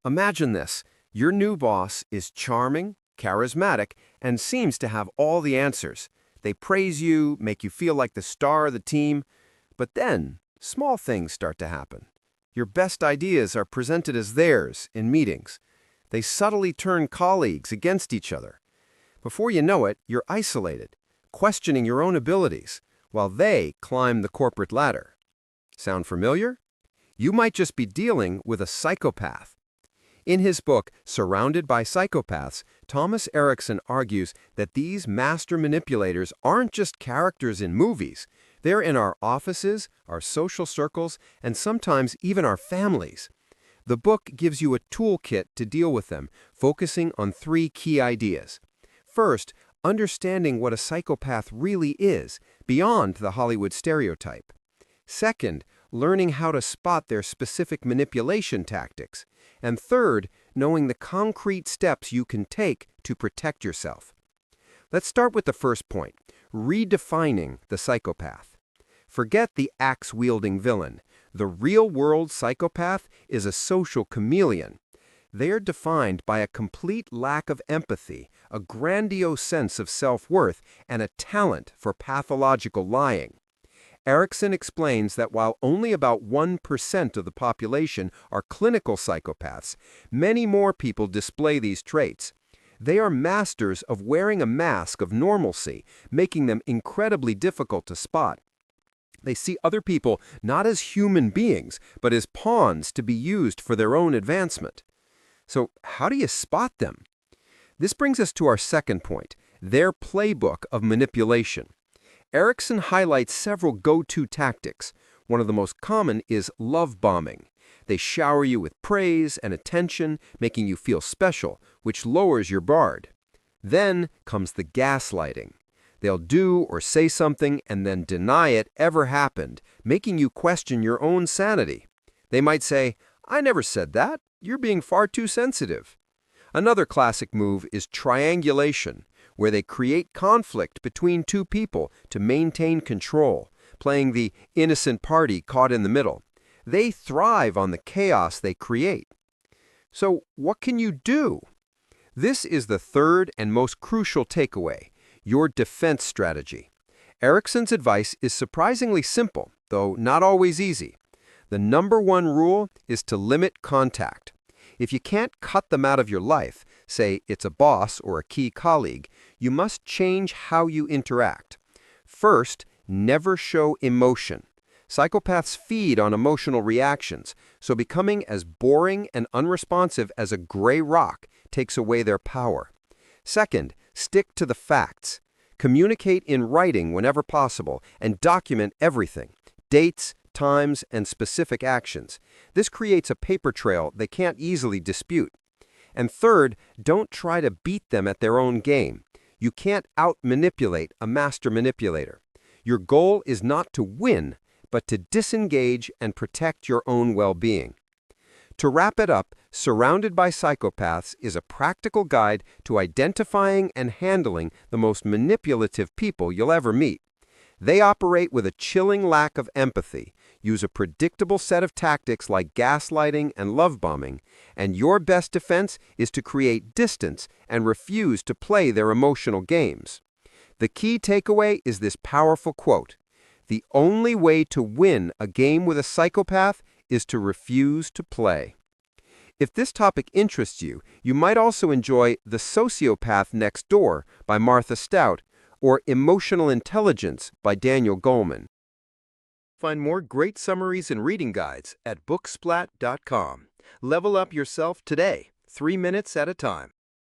Imagine this. Your new boss is charming, charismatic, and seems to have all the answers. They praise you, make you feel like the star of the team. But then, small things start to happen. Your best ideas are presented as theirs in meetings. They subtly turn colleagues against each other. Before you know it, you're isolated, questioning your own abilities, while they climb the corporate ladder. Sound familiar? You might just be dealing with a psychopath. In his book, Surrounded by Psychopaths, Thomas Erikson argues that these master manipulators aren't just characters in movies. They're in our offices, our social circles, and sometimes even our families. The book gives you a toolkit to deal with them, focusing on 3 key ideas. First, understanding what a psychopath really is, beyond the Hollywood stereotype. Second, learning how to spot their specific manipulation tactics. And third, knowing the concrete steps you can take to protect yourself. Let's start with the first point, redefining the psychopath. Forget the axe-wielding villain. The real-world psychopath is a social chameleon. They are defined by a complete lack of empathy, a grandiose sense of self-worth, and a talent for pathological lying. Erikson explains that while only about 1% of the population are clinical psychopaths, many more people display these traits. They are masters of wearing a mask of normalcy, making them incredibly difficult to spot. They see other people not as human beings, but as pawns to be used for their own advancement. So how do you spot them? This brings us to our second point, their playbook of manipulation. Erikson highlights several go-to tactics. One of the most common is love bombing. They shower you with praise and attention, making you feel special, which lowers your guard. Then comes the gaslighting. They'll do or say something and then deny it ever happened, making you question your own sanity. They might say, "I never said that. You're being far too sensitive." Another classic move is triangulation, where they create conflict between 2 people to maintain control, playing the innocent party caught in the middle. They thrive on the chaos they create. So what can you do? This is the third and most crucial takeaway, your defense strategy. Erikson's advice is surprisingly simple, though not always easy. The number 1 rule is to limit contact. If you can't cut them out of your life, say it's a boss or a key colleague, you must change how you interact. First, never show emotion. Psychopaths feed on emotional reactions, so becoming as boring and unresponsive as a gray rock takes away their power. Second, stick to the facts. Communicate in writing whenever possible and document everything, dates, times, and specific actions. This creates a paper trail they can't easily dispute. And third, don't try to beat them at their own game. You can't out-manipulate a master manipulator. Your goal is not to win, but to disengage and protect your own well-being. To wrap it up, Surrounded by Psychopaths is a practical guide to identifying and handling the most manipulative people you'll ever meet. They operate with a chilling lack of empathy, use a predictable set of tactics like gaslighting and love bombing, and your best defense is to create distance and refuse to play their emotional games. The key takeaway is this powerful quote: "The only way to win a game with a psychopath is to refuse to play." If this topic interests you, you might also enjoy The Sociopath Next Door by Martha Stout or Emotional Intelligence by Daniel Goleman. Find more great summaries and reading guides at booksplat.com. Level up yourself today, 3 minutes at a time.